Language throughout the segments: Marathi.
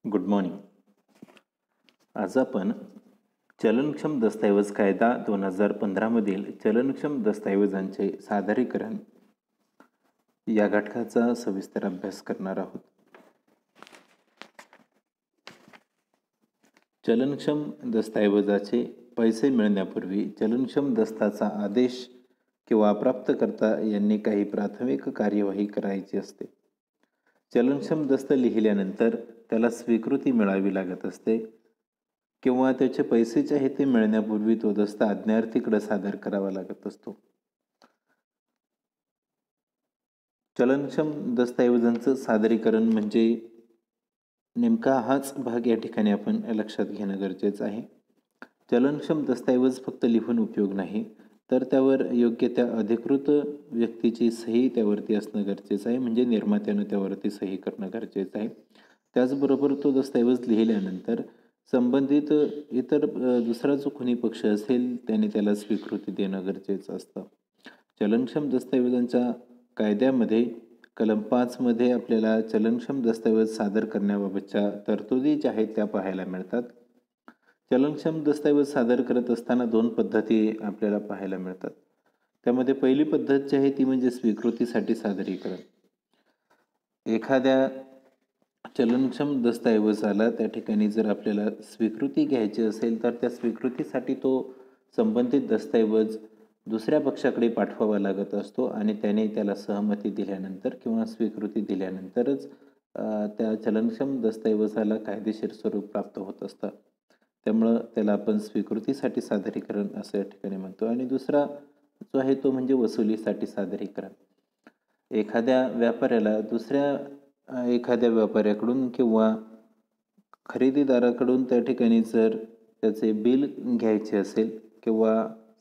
Good morning. आज आपण चलनक्षम दस्तऐवज कायदा 2015 मधील चलनक्षम दस्तऐवजांचे सादरीकरण या घटकाचा सविस्तर अभ्यास करणार आहोत. चलनक्षम दस्तऐवजाचे पैसे मिळण्यापूर्वी चलनक्षम दस्ताचा आदेश किंवा प्राप्तकर्ता यांनी काही प्राथमिक कार्यवाही करायची असते. चलनक्षम दस्त लिहिल्यानंतर त्याला स्वीकृती मिळावी लागत असते किंवा त्याचे पैसे जे आहे ते मिळण्यापूर्वी तो दस्त आज्ञार्थीकडे सादर करावा लागत असतो. चलनक्षम दस्तऐवजांचं सादरीकरण म्हणजे नेमका हाच भाग या ठिकाणी आपण लक्षात घेणं गरजेचं आहे. चलनक्षम दस्तऐवज फक्त लिहून उपयोग नाही, तर त्यावर योग्य त्या अधिकृत व्यक्तीची सही त्यावरती असणं गरजेचं आहे, म्हणजे निर्मात्यानं त्यावरती सही करणं गरजेचं आहे. त्याचबरोबर तो दस्तऐवज लिहिल्यानंतर संबंधित इतर दुसरा जो कोणी पक्ष असेल त्याने त्याला स्वीकृती देणं गरजेचं असतं. चलनक्षम दस्तऐवजांच्या कायद्यामध्ये कलम 5 मध्ये आपल्याला चलनक्षम दस्तऐवज सादर करण्याबाबतच्या तरतुदी ज्या आहेत त्या पाहायला मिळतात. चलनक्षम दस्तऐवज सादर करत असताना 2 पद्धती आपल्याला पाहायला मिळतात. त्यामध्ये पहिली पद्धत जी आहे ती म्हणजे स्वीकृतीसाठी सादरीकरण. एखाद्या चलनक्षम दस्तऐवजाला त्या ठिकाणी जर आपल्याला स्वीकृती घ्यायची असेल तर त्या स्वीकृतीसाठी तो संबंधित दस्तऐवज दुसऱ्या पक्षाकडे पाठवावा लागत असतो आणि त्याने त्याला सहमती दिल्यानंतर किंवा स्वीकृती दिल्यानंतरच त्या चलनक्षम दस्तऐवजाला कायदेशीर स्वरूप प्राप्त होत असतं. त्यामुळं त्याला आपण स्वीकृतीसाठी सादरीकरण असं या ठिकाणी म्हणतो. आणि दुसरा जो आहे तो म्हणजे वसुलीसाठी सादरीकरण. एखाद्या व्यापाऱ्याला दुसऱ्या एखाद्या व्यापाऱ्याकडून किंवा खरेदीदाराकडून त्या ठिकाणी जर त्याचे बिल घ्यायचे असेल किंवा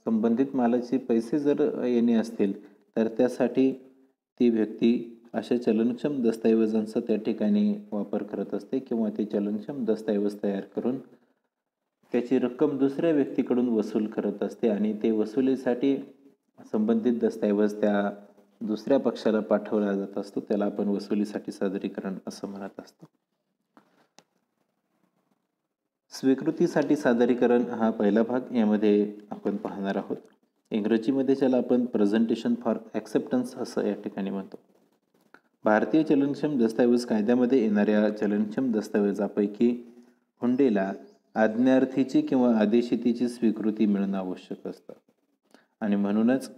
संबंधित मालाचे पैसे जर येणे असतील तर त्यासाठी ती व्यक्ती अशा चलनक्षम दस्तऐवजांचा त्या ठिकाणी वापर करत असते किंवा ते चलनक्षम दस्तऐवज तयार करून त्याची रक्कम दुसऱ्या व्यक्तीकडून वसूल करत असते आणि ते वसुलीसाठी संबंधित दस्तऐवज त्या दुसऱ्या पक्षाला पाठवला जात असतो. त्याला आपण वसुलीसाठी सादरीकरण असं म्हणत असतो. स्वीकृतीसाठी सादरीकरण हा पहिला भाग यामध्ये आपण पाहणार आहोत. इंग्रजीमध्ये त्याला आपण प्रेझेंटेशन फॉर ॲक्सेप्टन्स असं या ठिकाणी म्हणतो. भारतीय चलनक्षम दस्तऐवज कायद्यामध्ये येणाऱ्या चलनक्षम दस्तऐवजापैकी हुंडीला आज्ञार्थीची किंवा आदेशितीची स्वीकृती मिळणं आवश्यक असतं आणि म्हणूनच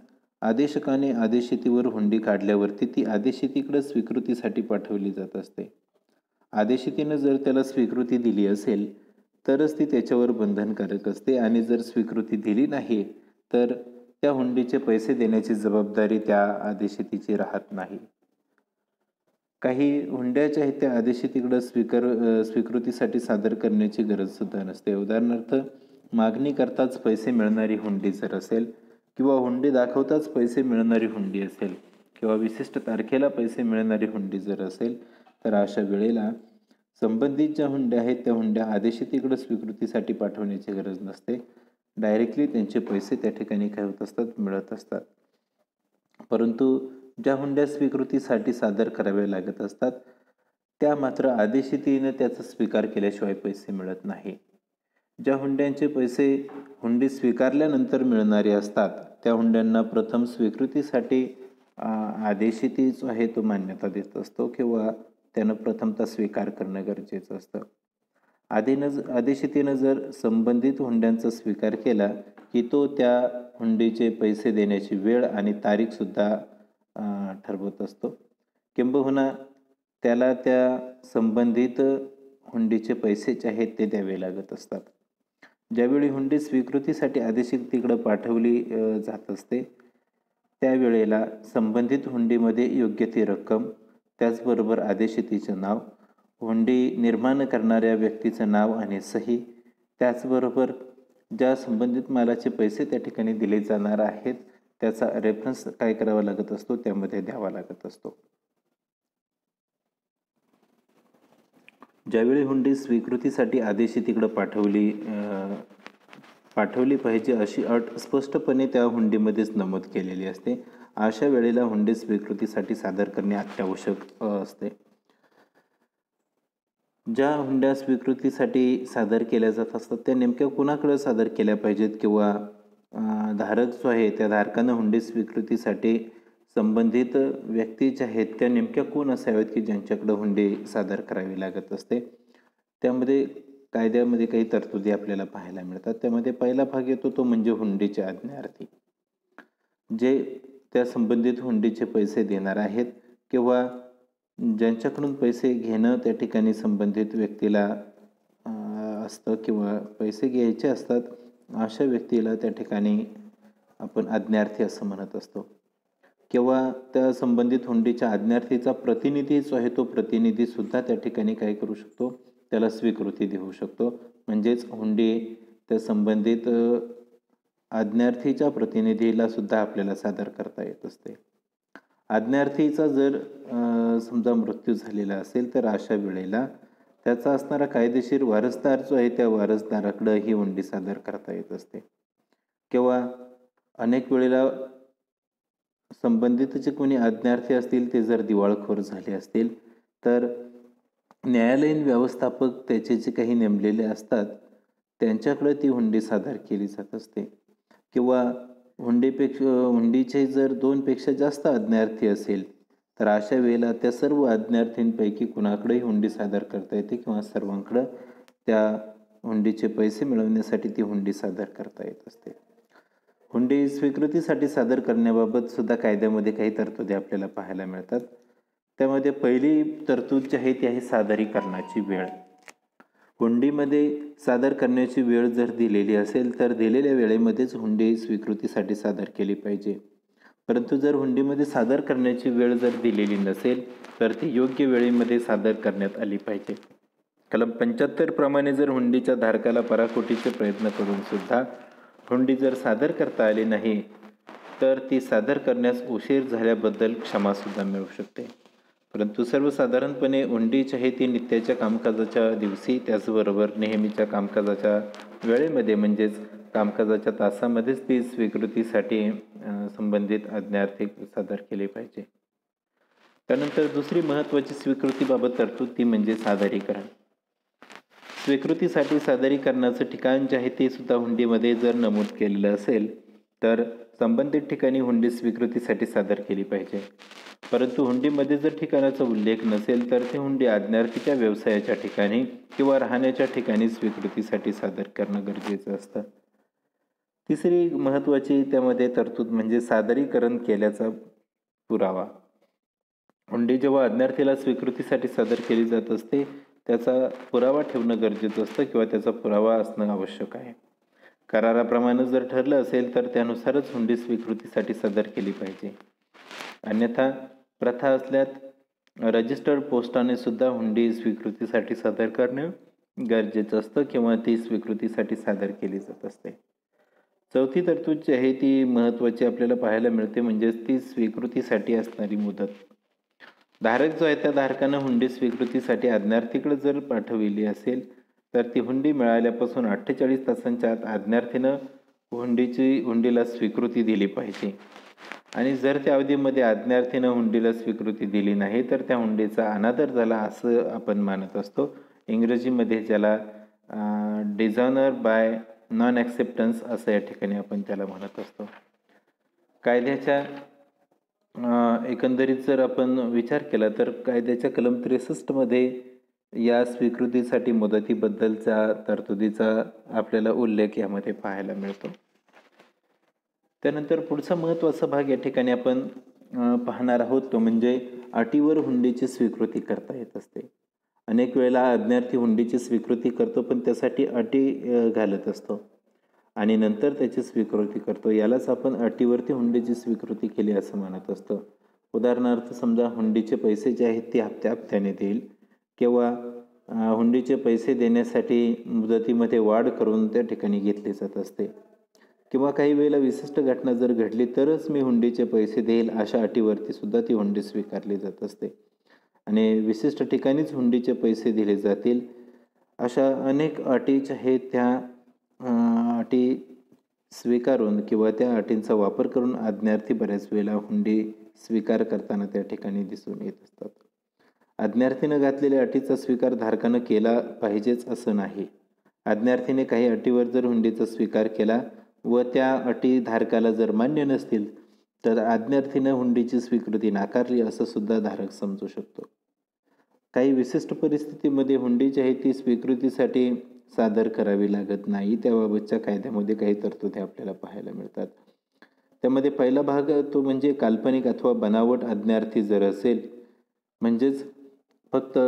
आदेशकाने आदेशितीवर हुंडी काढल्यावरती ती आदेशितीकडे स्वीकृतीसाठी पाठवली जात असते. आदेशितीनं जर त्याला स्वीकृती दिली असेल तरच ती त्याच्यावर बंधनकारक असते आणि जर स्वीकृती दिली नाही तर त्या हुंडीचे पैसे देण्याची जबाबदारी त्या आदेशितीची राहत नाही. काही हुंड्याच्या आहेत त्या आदेशितीकडे स्वीकृतीसाठी सादर करण्याची गरज सुद्धा नसते. उदाहरणार्थ, मागणी करताच पैसे मिळणारी हुंडी जर असेल किंवा हुंडी दाखवताच पैसे मिळणारी हुंडी असेल किंवा विशिष्ट तारखेला पैसे मिळणारी हुंडी जर असेल तर अशा वेळेला संबंधित ज्या हुंड्या आहेत त्या हुंड्या आदेशितीकडे स्वीकृतीसाठी पाठवण्याची गरज नसते. डायरेक्टली त्यांचे पैसे त्या ठिकाणी काय होत असतात, मिळत असतात. परंतु ज्या हुंड्या स्वीकृतीसाठी सादर कराव्या लागत असतात त्या मात्र आदेशितीने त्याचा स्वीकार केल्याशिवाय पैसे मिळत नाही. ज्या हुंड्यांचे पैसे हुंडी स्वीकारल्यानंतर मिळणारे असतात त्या हुंड्यांना प्रथम स्वीकृतीसाठी आदेशिती जो आहे तो मान्यता देत असतो किंवा त्यानं प्रथमतः स्वीकार करणं गरजेचं असतं. आदेशितीनं जर संबंधित हुंड्यांचा स्वीकार केला की तो त्या हुंडीचे पैसे देण्याची वेळ आणि तारीखसुद्धा ठरवत असतो. किंबहुना त्याला त्या संबंधित हुंडीचे पैसे जे आहेत ते द्यावे लागत असतात. ज्यावेळी हुंडी स्वीकृतीसाठी आदेशितीकडे पाठवली जात असते त्यावेळेला संबंधित हुंडीमध्ये योग्य ती रक्कम, त्याचबरोबर आदेशितीचं नाव, हुंडी निर्माण करणाऱ्या व्यक्तीचं नाव आणि सही, त्याचबरोबर ज्या संबंधित मालाचे पैसे त्या ठिकाणी दिले जाणार आहेत त्याचा रेफरन्स काय करावा लागत असतो, त्यामध्ये द्यावा लागत असतो. ज्यावेळी हुंडी स्वीकृतीसाठी आदेशितीकडे पाठवली पाहिजे अशी अट स्पष्टपणे त्या हुंडीमध्येच नमूद केलेली असते. अशा वेळेला हुंडी स्वीकृतीसाठी सादर करणे अत्यावश्यक असते. ज्या हुंड्या स्वीकृतीसाठी सादर केल्या जात असतात त्या नेमक्या कुणाकडे सादर केल्या पाहिजेत किंवा धारक जो आहे त्या धारकानं हुंडी स्वीकृतीसाठी संबंधित व्यक्ती ज्या आहेत त्या नेमक्या कोण असाव्यात की ज्यांच्याकडे हुंडी सादर करावी लागत असते. त्यामध्ये कायद्यामध्ये काही तरतुदी आपल्याला पाहायला मिळतात. त्यामध्ये पहिला भाग येतो तो म्हणजे हुंडीचे आज्ञार्थी, जे त्या संबंधित हुंडीचे पैसे देणार आहेत किंवा ज्यांच्याकडून पैसे घेणं त्या ठिकाणी संबंधित व्यक्तीला असतं किंवा पैसे घ्यायचे असतात, अशा व्यक्तीला त्या ठिकाणी आपण आज्ञार्थी असं म्हणत असतो. किंवा त्या संबंधित हुंडीच्या आज्ञार्थीचा प्रतिनिधी जो आहे तो प्रतिनिधीसुद्धा त्या ठिकाणी काय करू शकतो, त्याला स्वीकृती देऊ शकतो. म्हणजेच हुंडी त्या संबंधित आज्ञार्थीच्या प्रतिनिधीला सुद्धा आपल्याला सादर करता येत असते. आज्ञार्थीचा जर समजा मृत्यू झालेला असेल तर अशा वेळेला त्याचा असणारा कायदेशीर वारसदार जो आहे त्या वारसदाराकडं ही हुंडी सादर करता येत असते. किंवा अनेक वेळेला संबंधित जे कोणी आज्ञार्थी असतील ते जर दिवाळखोर झाले असतील तर न्यायालयीन व्यवस्थापक त्याचे जे काही नेमलेले असतात त्यांच्याकडे ती हुंडी सादर केली जात असते. किंवा हुंडीचे जर 2पेक्षा जास्त आज्ञार्थी असेल तर अशा वेळेला त्या सर्व आज्ञार्थींपैकी कुणाकडेही हुंडी सादर करता येते किंवा सर्वांकडं त्या हुंडीचे पैसे मिळवण्यासाठी ती हुंडी सादर करता येत असते. हुंडी स्वीकृतीसाठी सादर करण्याबाबत सुद्धा कायद्यामध्ये काही तरतुदी आपल्याला पाहायला मिळतात. त्यामध्ये पहिली तरतूद जी आहे ती आहे सादरीकरणाची वेळ. हुंडीमध्ये सादर करण्याची वेळ जर दिलेली असेल तर दिलेल्या वेळेमध्येच हुंडी स्वीकृतीसाठी सादर केली पाहिजे. परंतु जर हुंडीमध्ये सादर करण्याची वेळ जर दिलेली नसेल तर ती योग्य वेळेमध्ये सादर करण्यात आली पाहिजे. कलम 75 प्रमाणे जर हुंडीच्या धारकाला पराकोटीचे प्रयत्न करून सुद्धा हुंडी जर सादर करता आली नाही तर ती सादर करण्यास उशीर झाल्याबद्दल क्षमासुद्धा मिळू शकते. परंतु सर्वसाधारणपणे हुंडी जी आहे ती नित्याच्या कामकाजाच्या दिवशी त्याचबरोबर नेहमीच्या कामकाजाच्या वेळेमध्ये म्हणजेच कामकाजाच्या तासामध्येच ती स्वीकृतीसाठी संबंधित आज्ञार्थी सादर केले पाहिजे. त्यानंतर दुसरी महत्त्वाची स्वीकृतीबाबत तरतूद ती म्हणजे सादरीकरण. स्वीकृतीसाठी सादरीकरणाचं ठिकाण जे आहे ते सुद्धा हुंडीमध्ये जर नमूद केलेलं असेल तर संबंधित ठिकाणी हुंडी स्वीकृतीसाठी सादर केली पाहिजे. परंतु हुंडीमध्ये जर ठिकाणाचा उल्लेख नसेल तर ती हुंडी आज्ञार्थीच्या व्यवसायाच्या ठिकाणी किंवा राहण्याच्या ठिकाणी स्वीकृतीसाठी सादर करणं गरजेचं असतं. तिसरी महत्त्वाची त्यामध्ये तरतूद म्हणजे सादरीकरण केल्याचा पुरावा. हुंडी जेव्हा आज्ञार्थीला स्वीकृतीसाठी सादर केली जात असते त्याचा पुरावा ठेवणं गरजेचं असतं किंवा त्याचा पुरावा असणं आवश्यक आहे. कराराप्रमाणे जर ठरलं असेल तर त्यानुसारच हुंडी स्वीकृतीसाठी सादर केली पाहिजे. अन्यथा प्रथा असल्यात रजिस्टर्ड पोस्टाने सुद्धा हुंडी स्वीकृतीसाठी सादर करणं गरजेचं असतं किंवा ती स्वीकृतीसाठी सादर केली जात असते. चौथी तरतूद जी आहे ती महत्त्वाची आपल्याला पाहायला मिळते म्हणजेच ती स्वीकृतीसाठी असणारी मुदत. धारक जो आहे त्या धारकानं हुंडी स्वीकृतीसाठी आज्ञार्थीकडे जर पाठविली असेल तर ती हुंडी मिळाल्यापासून 48 तासांच्या आत आज्ञार्थीनं हुंडीला स्वीकृती दिली पाहिजे. आणि जर त्या अवधीमध्ये आज्ञार्थीनं हुंडीला स्वीकृती दिली नाही तर त्या हुंडीचा अनादर झाला असं आपण मानत असतो. इंग्रजीमध्ये ज्याला डिझॉनर बाय नॉन ॲक्सेप्टन्स असं या ठिकाणी आपण त्याला म्हणत असतो. कायद्याच्या एकंदरीत जर आपण विचार केला तर कायद्याच्या कलम 63 या स्वीकृतीसाठी मुदतीबद्दलच्या तरतुदीचा आपल्याला उल्लेख यामध्ये पाहायला मिळतो. त्यानंतर पुढचा महत्त्वाचा भाग या ठिकाणी आपण पाहणार आहोत तो म्हणजे अटीवर हुंडीची स्वीकृती करता येत असते. अनेक वेळेला आज्ञार्थी हुंडीची स्वीकृती करतो पण त्यासाठी अटी घालत असतो आणि नंतर त्याची स्वीकृती करतो. यालाच आपण अटीवरती हुंडीची स्वीकृती केली असं म्हणत असतो. उदाहरणार्थ समजा हुंडीचे पैसे जे आहेत ते हप्त्याने देईल किंवा हुंडीचे पैसे देण्यासाठी मुदतीमध्ये वाढ करून त्या ठिकाणी घेतली जात असते. किंवा काही वेळेला विशिष्ट घटना जर घडली तरच मी हुंडीचे पैसे देईल अशा अटीवरती सुद्धा ती हुंडी स्वीकारली जात असते आणि विशिष्ट ठिकाणीच हुंडीचे पैसे दिले जातील अशा अनेक अटी ज्या आहेत त्या अटी स्वीकारून किंवा त्या अटींचा वापर करून आज्ञार्थी बऱ्याच वेळेला हुंडी स्वीकार करताना त्या ठिकाणी दिसून येत असतात. आज्ञार्थीनं घातलेल्या अटीचा स्वीकार धारकानं केला पाहिजेच असं नाही. आज्ञार्थीने काही अटीवर जर हुंडीचा स्वीकार केला व त्या अटी धारकाला जर मान्य नसतील तर आज्ञार्थीनं हुंडीची स्वीकृती नाकारली असं सुद्धा धारक समजू शकतो. काही विशिष्ट परिस्थितीमध्ये हुंडी जी आहे ती स्वीकृतीसाठी सादर करावी लागत नाही. त्याबाबतच्या कायद्यामध्ये काही तरतुदी आपल्याला पाहायला मिळतात. त्यामध्ये पहिला भाग तो म्हणजे काल्पनिक अथवा बनावट आज्ञार्थी जर असेल, म्हणजेच फक्त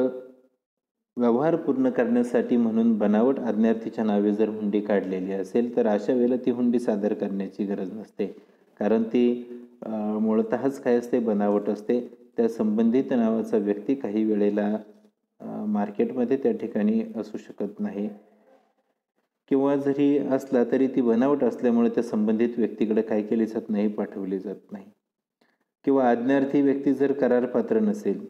व्यवहार पूर्ण करण्यासाठी म्हणून बनावट आज्ञार्थीच्या नावे जर हुंडी काढलेली असेल तर अशा वेळेला ती हुंडी सादर करण्याची गरज नसते, कारण ती मूळतःच काय असते, बनावट असते. त्या संबंधित नावाचा व्यक्ती काही वेळेला मार्केटमध्ये त्या ठिकाणी असू शकत नाही, किंवा जरी असला तरी ती बनावट असल्यामुळे त्या संबंधित व्यक्तीकडे काय केली जात नाही, पाठवली जात नाही. किंवा आज्ञार्थी व्यक्ती जर करारपात्र नसेल,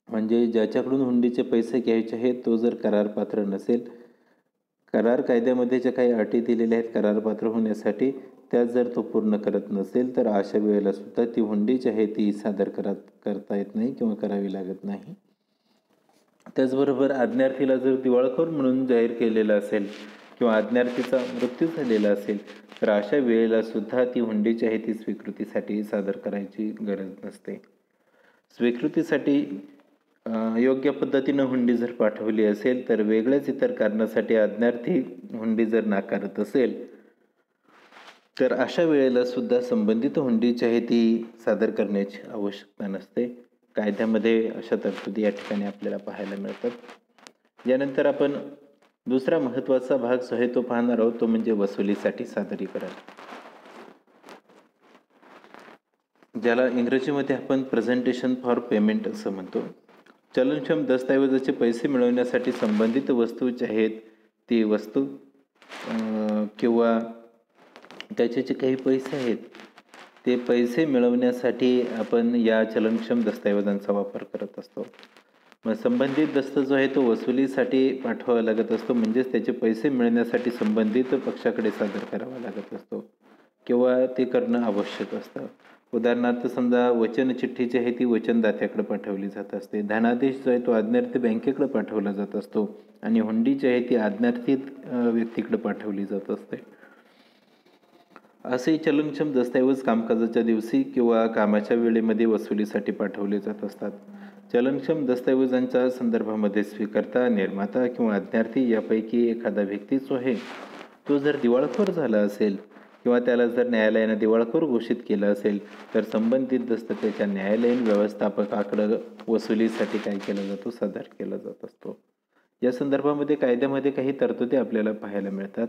म्हणजे ज्याच्याकडून हुंडीचे पैसे घ्यायचे आहेत तो जर करारपात्र नसेल, करार कायद्यामध्ये ज्या काही अटी दिलेल्या आहेत करारपात्र होण्यासाठी त्या जर तो पूर्ण करत नसेल तर अशा वेळेला सुद्धा ती हुंडी जी आहे ती सादर करता येत नाही किंवा करावी लागत नाही. त्याचबरोबर आज्ञार्थीला जर दिवाळखोर म्हणून जाहीर केलेलं असेल किंवा आज्ञार्थीचा मृत्यू झालेला असेल तर अशा वेळेला सुद्धा ती हुंडी जी आहे ती स्वीकृतीसाठी सादर करायची गरज नसते. स्वीकृतीसाठी योग्य पद्धतीनं हुंडी जर पाठवली असेल तर वेगळ्याच इतर कारणासाठी आज्ञार्थी हुंडी जर नाकारत असेल तर अशा वेळेला सुद्धा संबंधित हुंडी जी आहे ती सादर करण्याची आवश्यकता नसते. कायद्यामध्ये अशा तरतुदी या ठिकाणी आपल्याला पाहायला मिळतात. यानंतर आपण दुसरा महत्त्वाचा भाग जो आहे तो पाहणार आहोत, तो म्हणजे वसुलीसाठी सादरीकरण, ज्याला इंग्रजीमध्ये आपण प्रेझेंटेशन फॉर पेमेंट असं म्हणतो. चलनक्षम दस्तऐवजाचे पैसे मिळवण्यासाठी संबंधित वस्तू जे आहेत ती वस्तू किंवा त्याचे जे काही पैसे आहेत ते पैसे मिळवण्यासाठी आपण या चलनक्षम दस्तऐवजांचा वापर करत असतो. मग संबंधित दस्त जो आहे तो वसुलीसाठी पाठवावा लागत असतो, म्हणजेच त्याचे पैसे मिळण्यासाठी संबंधित पक्षाकडे सादर करावा लागत असतो किंवा ते करणं आवश्यक असतं. उदाहरणार्थ समजा वचन चिठ्ठी जी आहे ती वचनदात्याकडे पाठवली जात असते, धनादेश जो आहे तो आज्ञार्थी बँकेकडे पाठवला जात असतो आणि हुंडी जी आहे ती आज्ञार्थी व्यक्तीकडे पाठवली जात असते. असे चलनक्षम दस्तऐवज कामकाजाच्या दिवशी किंवा कामाच्या वेळेमध्ये वसुलीसाठी पाठवले जात असतात. चलनक्षम दस्तऐवजांच्या संदर्भामध्ये स्वीकर्ता, निर्माता किंवा आज्ञार्थी यापैकी एखादा व्यक्ती जो आहे तो जर दिवाळखोर झाला असेल किंवा त्याला जर न्यायालयाने दिवाळखोर घोषित केलं असेल तर संबंधित दस्त त्याच्या न्यायालयीन व्यवस्थापकाकडं वसुलीसाठी काय केला जातो, सादर केला जात असतो. या संदर्भामध्ये कायद्यामध्ये काही तरतुदी आपल्याला पाहायला मिळतात.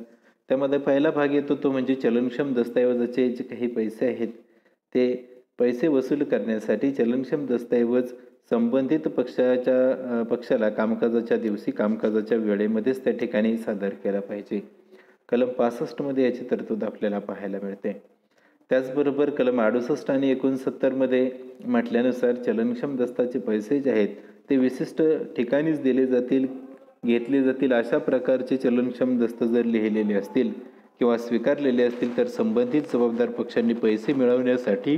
त्यामध्ये पहिला भाग येतो तो म्हणजे चलनक्षम दस्तऐवजाचे जे काही पैसे आहेत ते पैसे वसूल करण्यासाठी चलनक्षम दस्तऐवज संबंधित पक्षाला कामकाजाच्या दिवशी कामकाजाच्या वेळेमध्येच त्या ठिकाणी सादर केला पाहिजे. कलम 65 मध्ये याची तरतूद आपल्याला पाहायला मिळते. त्याचबरोबर कलम 68 आणि 69 मध्ये म्हटल्यानुसार चलनक्षम दस्ताचे पैसे जे आहेत ते विशिष्ट ठिकाणीच दिले जातील, घेतले जातील अशा प्रकारचे चलनक्षम दस्त जर लिहिलेले असतील किंवा स्वीकारलेले असतील तर संबंधित जबाबदार पक्षांनी पैसे मिळवण्यासाठी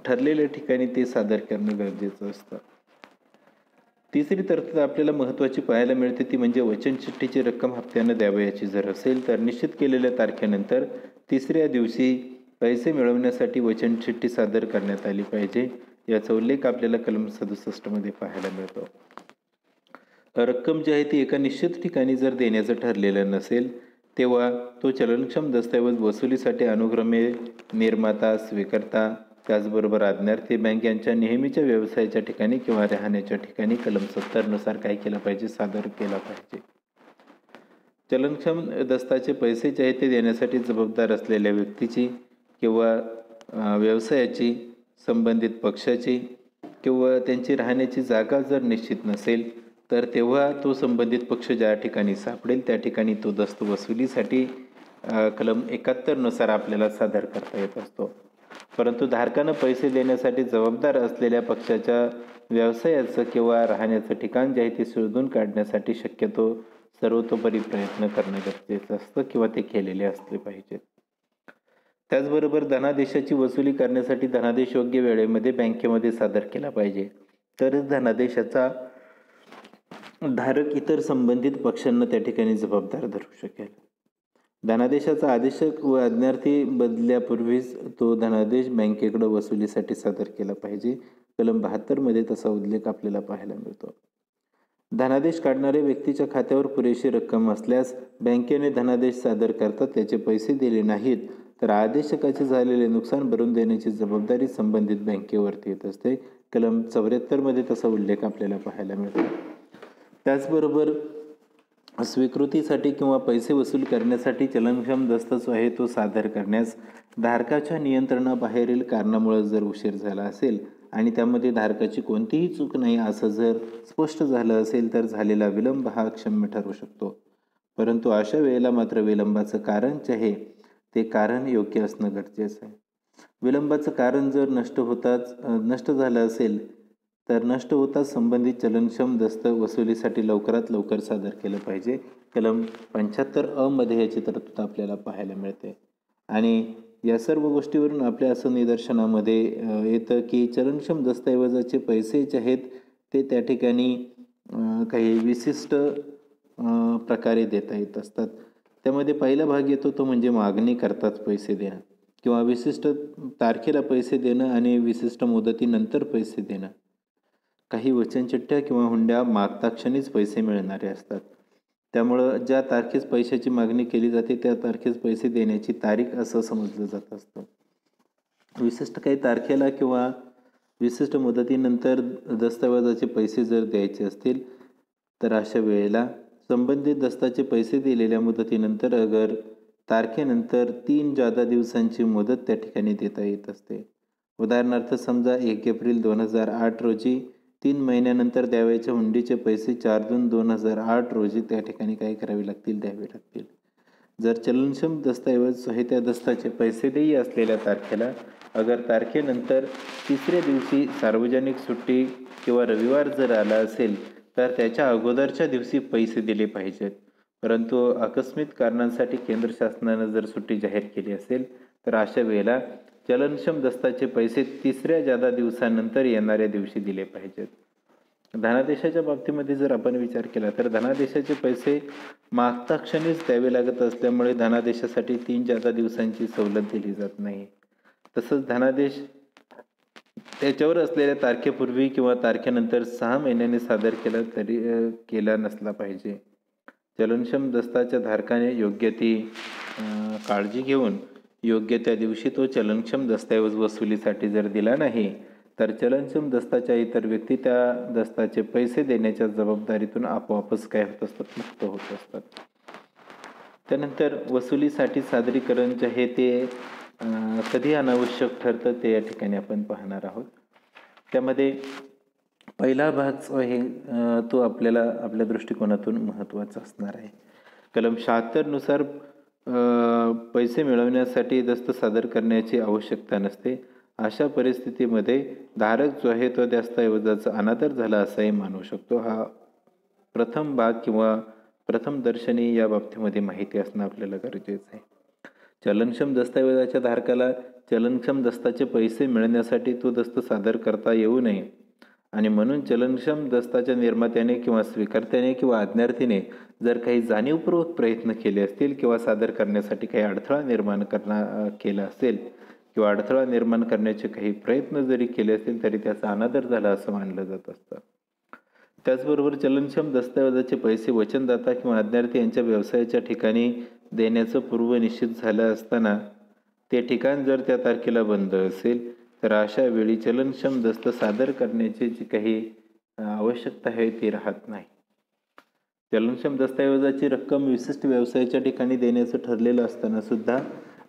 ठरलेल्या ठिकाणी ते सादर करणं गरजेचं असतं. तिसरी तरतूद आपल्याला महत्त्वाची पाहायला मिळते ती म्हणजे वचन चिठ्ठीची रक्कम हप्त्यानं द्यावयाची जर असेल तर निश्चित केलेल्या तारखेनंतर तिसऱ्या दिवशी पैसे मिळवण्यासाठी वचन चिठ्ठी सादर करण्यात आली पाहिजे. याचा उल्लेख आपल्याला कलम 67 मध्ये पाहायला मिळतो. रक्कम जी आहे ती एका निश्चित ठिकाणी जर देण्याचं ठरलेलं नसेल तेव्हा तो चलनक्षम दस्तऐवज वसुलीसाठी अनुक्रमे निर्माता, स्वीकर्ता, त्याचबरोबर आज्ञार्थी बँक यांच्या नेहमीच्या व्यवसायाच्या ठिकाणी किंवा राहण्याच्या ठिकाणी कलम 70 नुसार काय केलं पाहिजे, सादर केला पाहिजे. चलनक्षम दस्ताचे पैसे जे आहेत ते देण्यासाठी जबाबदार असलेल्या व्यक्तीची किंवा व्यवसायाची, संबंधित पक्षाची किंवा त्यांची राहण्याची जागा जर निश्चित नसेल तर तेव्हा तो संबंधित पक्ष ज्या ठिकाणी सापडेल त्या ठिकाणी तो दस्त वसुलीसाठी कलम 71 नुसार आपल्याला सादर करता येत असतो. परंतु धारकानं पैसे देण्यासाठी जबाबदार असलेल्या पक्षाच्या व्यवसायाचं किंवा राहण्याचं ठिकाण जे आहे ते शोधून काढण्यासाठी शक्यतो सर्वतोपरी प्रयत्न करणं गरजेचं असतं किंवा ते केलेले असले पाहिजेत. त्याचबरोबर धनादेशाची वसुली करण्यासाठी धनादेश योग्य वेळेमध्ये बँकेमध्ये सादर केला पाहिजे. तरच धनादेशाचा धारक इतर संबंधित पक्षांना त्या ठिकाणी जबाबदार धरू शकेल. धनादेशाचा आदेशक व आज्ञार्थी बदल्यापूर्वीच तो धनादेश बँकेकडे वसुलीसाठी सादर केला पाहिजे. कलम 72 मध्ये तसा उल्लेख आपल्याला पाहायला मिळतो. धनादेश काढणाऱ्या व्यक्तीच्या खात्यावर पुरेशी रक्कम असल्यास बँकेने धनादेश सादर करता त्याचे पैसे दिले नाहीत तर आदेशकाचे झालेले नुकसान भरून देण्याची जबाबदारी संबंधित बँकेवरती येत असते. कलम 74 मध्ये तसा उल्लेख आपल्याला पाहायला मिळतो. त्याचबरोबर स्वीकृतीसाठी किंवा पैसे वसूल करण्यासाठी चलनक्षम दस्त जो आहे तो सादर करण्यास धारकाच्या नियंत्रणाबाहेरील कारणामुळे जर उशीर झाला असेल आणि त्यामध्ये धारकाची कोणतीही चूक नाही असं जर स्पष्ट झालं असेल तर झालेला विलंब हा क्षम्य ठरू शकतो. परंतु अशा वेळेला मात्र विलंबाचं कारण जे आहे ते कारण योग्य असणं गरजेचं आहे. विलंबाचं कारण जर नष्ट झालं असेल तर नष्ट होताच संबंधित चलनक्षम दस्त वसुलीसाठी लवकरात लवकर सादर केलं पाहिजे. कलम 75 मध्ये याची तरतूद आपल्याला पाहायला मिळते. आणि या सर्व गोष्टीवरून आपल्या असं निदर्शनामध्ये येतं की चलनक्षम दस्तऐवजाचे पैसे जे आहेत ते त्या ठिकाणी काही विशिष्ट प्रकारे देता येत असतात. त्यामध्ये पहिला भाग येतो तो म्हणजे मागणी करताच पैसे देणं किंवा विशिष्ट तारखेला पैसे देणं आणि विशिष्ट मुदतीनंतर पैसे देणं. काही वचनचिठ्ठ्या किंवा हुंड्या मागता क्षणीच पैसे मिळणारे असतात. त्यामुळं ज्या तारखेस पैशाची मागणी केली जाते त्या तारखेस पैसे देण्याची तारीख असं समजलं जात असतं. विशिष्ट काही तारखेला किंवा विशिष्ट मुदतीनंतर दस्तऐवजाचे पैसे जर द्यायचे असतील तर अशा वेळेला संबंधित दस्ताचे पैसे दिलेल्या मुदतीनंतर अगर तारखेनंतर 3 जादा दिवसांची मुदत त्या ठिकाणी देता येत असते. उदाहरणार्थ समजा 1 एप्रिल 2008 रोजी 3 महिन्यानंतर द्यावयाच्या हुंडीचे पैसे 4/2/2008 रोजी त्या ठिकाणी काय करावे लागतील, द्यावे लागतील. जर चलनक्षम दस्तऐवज आहे त्या दस्ताचे पैसे देय असलेल्या तारखेला अगर तारखेनंतर 3ऱ्या दिवशी सार्वजनिक सुट्टी किंवा रविवार जर आला असेल तर त्याच्या अगोदरच्या दिवशी पैसे दिले पाहिजेत. परंतु आकस्मिक कारणांसाठी केंद्र शासनानं जर सुट्टी जाहीर केली असेल तर अशा वेळेला चलनक्षम दस्ताचे पैसे 3ऱ्या जादा दिवसानंतर येणाऱ्या दिवशी दिले पाहिजेत. धनादेशाच्या बाबतीमध्ये जर आपण विचार केला तर धनादेशाचे पैसे मागता क्षणीच द्यावे लागत असल्यामुळे धनादेशासाठी 3 जादा दिवसांची सवलत दिली जात नाही. तसंच धनादेश त्याच्यावर असलेल्या तारखेपूर्वी किंवा तारखेनंतर 6 महिन्यांनी सादर केला नसला पाहिजे. चलनक्षम दस्ताच्या धारकाने योग्य ती काळजी घेऊन योग्य त्या दिवशी तो चलनक्षम दस्तऐवज वसुलीसाठी जर दिला नाही तर चलनक्षम दस्ताच्या इतर व्यक्ती त्या दस्ताचे पैसे देण्याच्या जबाबदारीतून आपोआपच काय होत असतात, मुक्त होत असतात. त्यानंतर वसुलीसाठी सादरीकरण जे आहे ते कधी अनावश्यक ठरतं ते या ठिकाणी आपण पाहणार आहोत. त्यामध्ये पहिला भाग जो आहे तो आपल्याला आपल्या दृष्टिकोनातून महत्त्वाचा असणार आहे. कलम 76 नुसार पैसे मिळवण्यासाठी दस्त सादर करण्याची आवश्यकता नसते. अशा परिस्थितीमध्ये धारक जो आहे तो दस्तऐवजाचा अनादर झाला असंही मानू शकतो. हा प्रथम भाग किंवा प्रथम दर्शनी या बाबतीमध्ये माहिती असणं आपल्याला गरजेचं आहे. चलनक्षम दस्तऐवजाच्या धारकाला चलनक्षम दस्ताचे पैसे मिळण्यासाठी तो दस्त सादर करता येऊ नये आणि म्हणून चलनक्षम दस्ताच्या निर्मात्याने किंवा स्वीकर्त्याने किंवा आज्ञार्थीने जर काही जाणीवपूर्वक प्रयत्न केले असतील किंवा सादर करण्यासाठी काही अडथळा निर्माण केला असेल किंवा अडथळा निर्माण करण्याचे काही प्रयत्न जरी केले असतील तरी त्याचा अनादर झाला असं मानलं जात असतं. त्याचबरोबर चलनक्षम दस्तऐवजाचे पैसे वचनदाता किंवा आज्ञार्थी यांच्या व्यवसायाच्या ठिकाणी देण्याचं पूर्व निश्चित झालं असताना ते ठिकाण जर त्या तारखेला बंद असेल तर अशा वेळी चलनक्षम दस्त सादर करण्याची जी काही आवश्यकता आहे ती राहत नाही. चलनक्षम दस्तऐवजाची रक्कम विशिष्ट व्यवसायाच्या ठिकाणी देण्याचं ठरलेलं असताना सुद्धा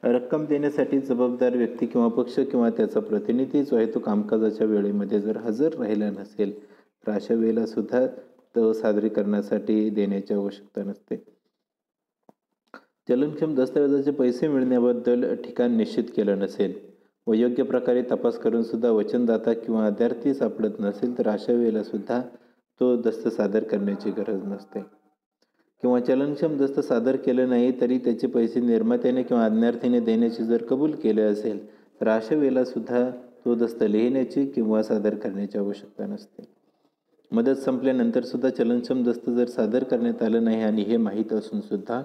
रक्कम देण्यासाठी जबाबदार व्यक्ती किंवा पक्ष किंवा त्याचा प्रतिनिधी जो आहे तो कामकाजाच्या वेळेमध्ये जर हजर राहिला नसेल तर अशा वेळेला सुद्धा तो सादरीकरणासाठी देण्याची आवश्यकता नसते. चलनक्षम दस्तऐवजाचे पैसे मिळण्याबद्दल ठिकाण निश्चित केलं नसेल व योग्य प्रकारे तपास करून सुद्धा वचनदाता किंवा आज्ञार्थी सापडत नसेल तर अशा वेळेला सुद्धा तो दस्त सादर करण्याची गरज नसते. किंवा चलनक्षम दस्त सादर केलं नाही तरी त्याचे पैसे निर्मात्याने किंवा आज्ञार्थीने देण्याचे जर कबूल केले असेल तर अशा वेळेला सुद्धा तो दस्त लिहिण्याची किंवा सादर करण्याची आवश्यकता नसते. मुदत संपल्यानंतर सुद्धा चलनक्षम दस्त जर सादर करण्यात आलं नाही आणि हे माहीत असून सुद्धा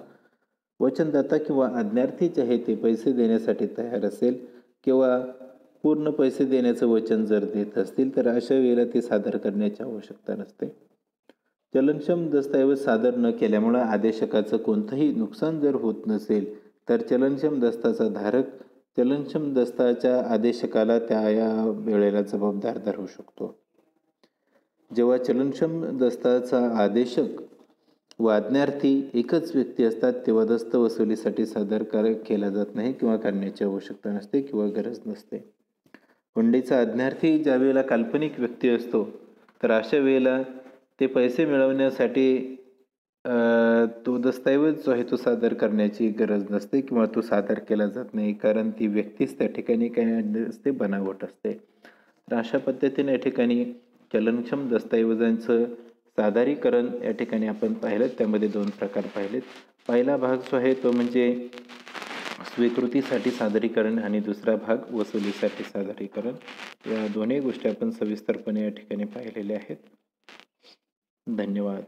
वचनदाता किंवा आज्ञार्थी जे आहे ते पैसे देण्यासाठी तयार असेल किंवा पूर्ण पैसे देण्याचं वचन जर देत असतील तर अशा वेळेला ते सादर करण्याची आवश्यकता नसते. चलनक्षम दस्तऐवज सादर न केल्यामुळे आदेशकाचं कोणतंही नुकसान जर होत नसेल तर चलनक्षम दस्ताचा धारक चलनक्षम दस्ताच्या आदेशकाला त्या या वेळेला जबाबदार धरू शकतो. जेव्हा चलनक्षम दस्ताचा आदेशक व आज्ञार्थी एकच व्यक्ती असतात तेव्हा दस्त वसुलीसाठी सादर केला जात नाही किंवा करण्याची आवश्यकता नसते किंवा गरज नसते. हुंडीचा आज्ञार्थी ज्या वेळेला काल्पनिक व्यक्ती असतो तर अशा वेळेला ते पैसे मिळवण्यासाठी तो दस्तऐवज जो आहे तो सादर करण्याची गरज नसते किंवा तो सादर केला जात नाही, कारण ती व्यक्तीच त्या ठिकाणी काही असते, बनावट असते. तर अशा पद्धतीने या ठिकाणी चलनक्षम दस्तऐवजांचं सादरीकरण या ठिकाणी आपण पाहिलं. त्यामध्ये 2 प्रकार पाहिलेत. पहिला भाग जो आहे तो म्हणजे स्वीकृतीसाठी सादरीकरण आणि दुसरा भाग वसुलीसाठी सादरीकरण. या दोन्ही गोष्टी आपण सविस्तरपणे या ठिकाणी पाहिलेल्या आहेत. धन्यवाद.